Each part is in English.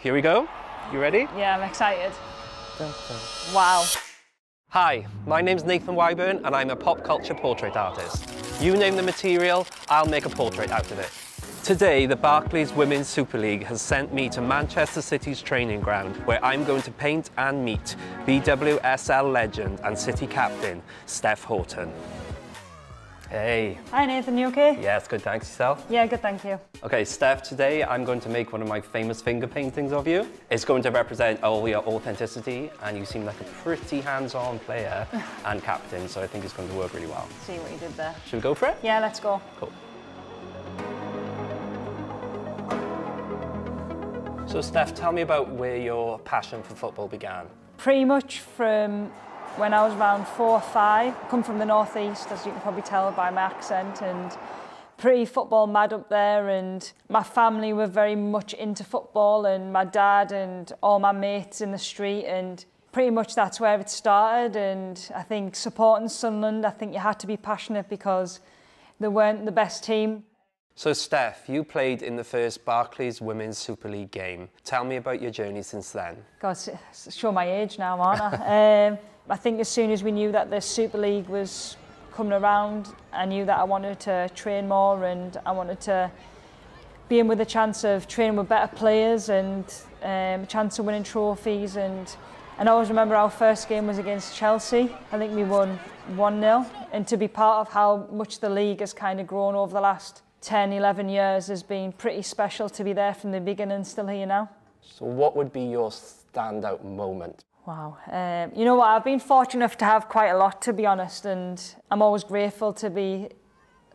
Here we go. You ready? Yeah, I'm excited. Wow. Hi, my name's Nathan Wyburn and I'm a pop culture portrait artist. You name the material, I'll make a portrait out of it. Today, the Barclays Women's Super League has sent me to Manchester City's training ground, where I'm going to paint and meet BWSL legend and City captain, Steph Houghton. Hey. Hi Nathan, you okay? Yes, good, thanks. Yourself? Yeah, good, thank you. Okay, Steph, today I'm going to make one of my famous finger paintings of you. It's going to represent all your authenticity, and you seem like a pretty hands-on player and captain, so I think it's going to work really well. See what you did there. Should we go for it? Yeah, let's go. Cool. So Steph, tell me about where your passion for football began. Pretty much from when I was around 4 or 5. I come from the northeast, as you can probably tell by my accent, and pretty football mad up there, and my family were very much into football, and my dad and all my mates in the street, and pretty much that's where it started. And I think supporting Sunderland, I think you had to be passionate because they weren't the best team. So Steph, you played in the first Barclays Women's Super League game. Tell me about your journey since then. God, show my age now, aren't I? I think as soon as we knew that the Super League was coming around, I knew that I wanted to train more, and I wanted to be in with a chance of training with better players and a chance of winning trophies. And I always remember our first game was against Chelsea. I think we won 1-0, and to be part of how much the league has kind of grown over the last 10, 11 years has been pretty special to be there from the beginning, still here now. So what would be your standout moment? Wow. You know what, I've been fortunate enough to have quite a lot, to be honest, and I'm always grateful to be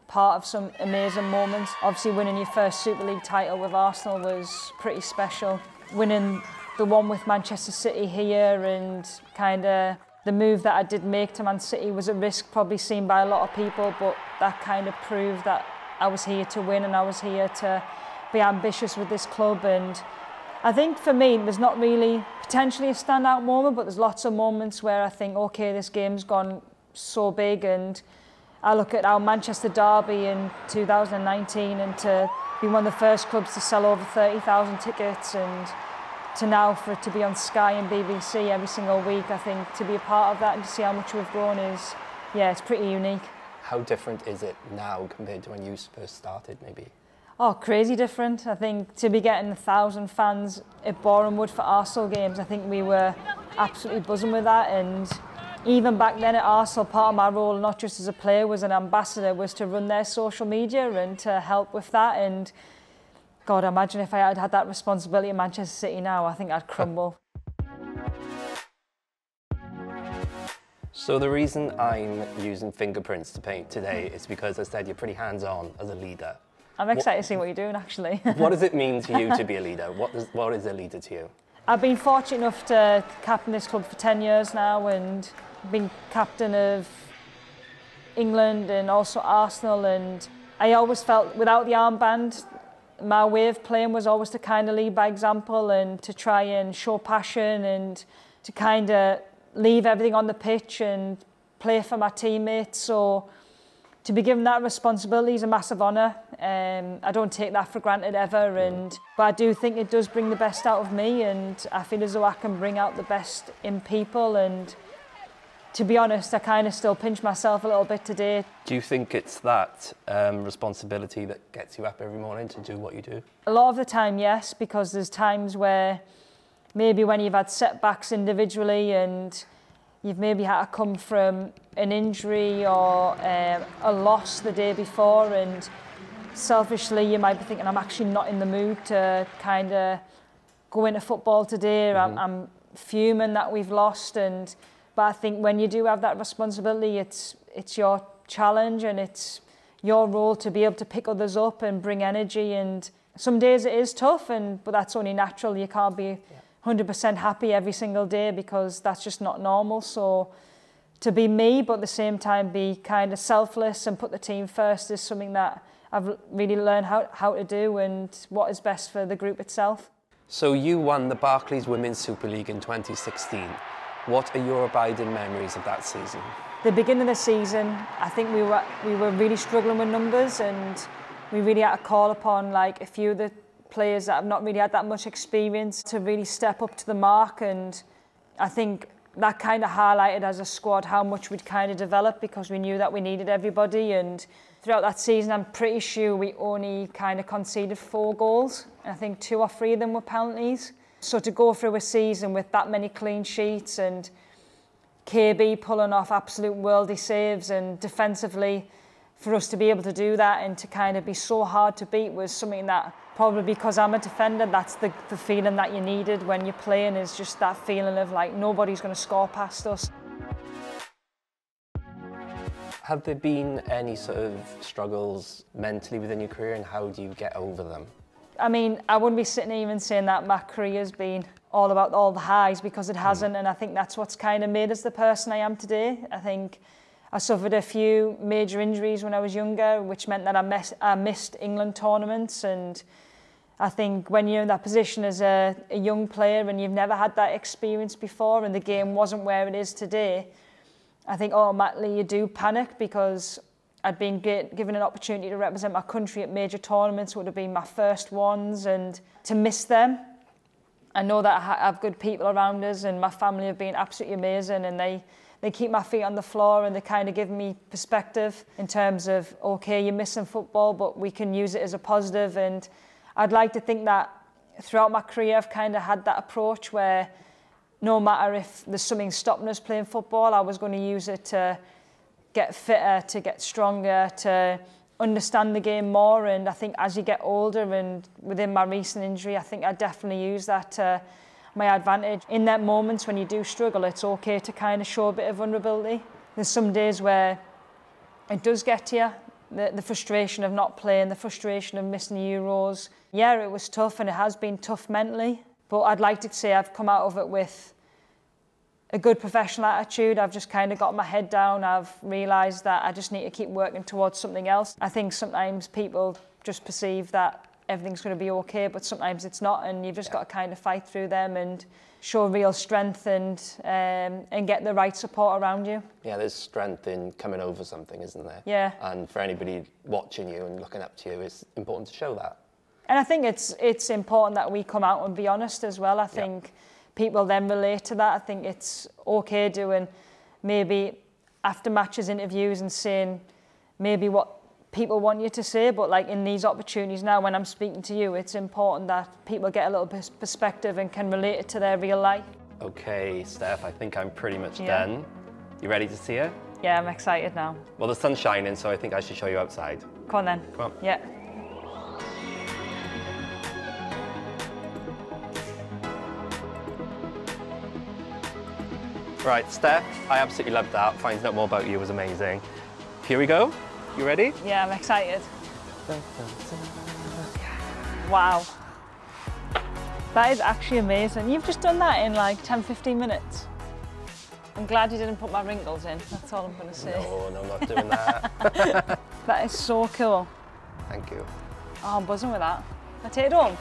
part of some amazing moments. Obviously winning your first Super League title with Arsenal was pretty special. Winning the one with Manchester City here, and kind of the move that I did make to Man City was a risk probably seen by a lot of people, but that kind of proved that I was here to win, and I was here to be ambitious with this club. And I think for me, there's not really potentially a standout moment, but there's lots of moments where I think, okay, this game's gone so big, and I look at our Manchester derby in 2019, and to be one of the first clubs to sell over 30,000 tickets, and to now for it to be on Sky and BBC every single week, I think to be a part of that and to see how much we've grown is, yeah, it's pretty unique. How different is it now compared to when you first started, maybe? Oh, crazy different. I think to be getting 1,000 fans at Bournemouth for Arsenal games, I think we were absolutely buzzing with that. And even back then at Arsenal, part of my role, not just as a player, was an ambassador, was to run their social media and to help with that. And God, imagine if I had had that responsibility in Manchester City now, I think I'd crumble. So the reason I'm using fingerprints to paint today is because I said you're pretty hands-on as a leader. I'm excited to see what you're doing, actually. What does it mean to you to be a leader? What is a leader to you? I've been fortunate enough to captain this club for 10 years now, and been captain of England and also Arsenal, and I always felt without the armband, my way of playing was always to kind of lead by example and to try and show passion and to kind of leave everything on the pitch and play for my teammates. So to be given that responsibility is a massive honour. I don't take that for granted ever, but I do think it does bring the best out of me, and I feel as though I can bring out the best in people. And to be honest, I kind of still pinch myself a little bit today. Do you think it's that responsibility that gets you up every morning to do what you do? A lot of the time, yes, because there's times where maybe when you've had setbacks individually and you've maybe had to come from an injury or a loss the day before, and selfishly you might be thinking, I'm actually not in the mood to kind of go into football today. I'm fuming that we've lost. But I think when you do have that responsibility, it's your challenge and it's your role to be able to pick others up and bring energy. And some days it is tough, but that's only natural. You can't be 100% happy every single day because that's just not normal. So to be me, but at the same time be kind of selfless and put the team first is something that I've really learned how to do and what is best for the group itself. So you won the Barclays Women's Super League in 2016. What are your abiding memories of that season? The beginning of the season, I think we were really struggling with numbers, and we really had to call upon like a few of the players that have not really had that much experience to really step up to the mark, and I think that kind of highlighted as a squad how much we'd kind of developed, because we knew that we needed everybody. And throughout that season, I'm pretty sure we only kind of conceded 4 goals. I think 2 or 3 of them were penalties. So to go through a season with that many clean sheets and KB pulling off absolute worldly saves, and defensively for us to be able to do that and to kind of be so hard to beat was something that, probably because I'm a defender, that's the feeling that you needed when you're playing, is just that feeling of like nobody's going to score past us. Have there been any sort of struggles mentally within your career, and how do you get over them? I mean, I wouldn't be sitting here even saying that my career's been all about all the highs, because it hasn't, and I think that's what's kind of made us the person I am today. I think I suffered a few major injuries when I was younger, which meant that I missed England tournaments, and I think when you're in that position as a young player and you've never had that experience before and the game wasn't where it is today, I think automatically you do panic, because I'd been given an opportunity to represent my country at major tournaments, would have been my first ones, and to miss them. I know that I have good people around us, and my family have been absolutely amazing, and they keep my feet on the floor, and they kind of give me perspective in terms of, okay, you're missing football, but we can use it as a positive. And I'd like to think that throughout my career I've kind of had that approach where no matter if there's something stopping us playing football, I was going to use it to get fitter, to get stronger, to understand the game more. And I think as you get older, and within my recent injury, I think I definitely use that to my advantage. In that moments when you do struggle, it's okay to kind of show a bit of vulnerability. There's some days where it does get to you, the frustration of not playing, the frustration of missing the Euros. Yeah, it was tough, and it has been tough mentally, but I'd like to say I've come out of it with a good professional attitude. I've just kind of got my head down. I've realised that I just need to keep working towards something else. I think sometimes people just perceive that everything's going to be okay, but sometimes it's not, and you've just got to kind of fight through them and show real strength and get the right support around you. Yeah, there's strength in coming over something, isn't there? Yeah. And for anybody watching you and looking up to you, it's important to show that. And I think it's important that we come out and be honest as well. I think people then relate to that. I think it's okay doing maybe after matches interviews and saying maybe what people want you to say, but like in these opportunities now when I'm speaking to you, it's important that people get a little bit of perspective and can relate it to their real life. Okay, Steph, I think I'm pretty much done. You ready to see her? Yeah, I'm excited now. Well, the sun's shining, so I think I should show you outside. Come on then. Come on. Yeah. Right, Steph, I absolutely loved that. Finding out more about you was amazing. Here we go. You ready? Yeah, I'm excited. Wow. That is actually amazing. You've just done that in like 10, 15 minutes. I'm glad you didn't put my wrinkles in. That's all I'm going to say. No, I'm not doing that. That is so cool. Thank you. Oh, I'm buzzing with that. I take it home.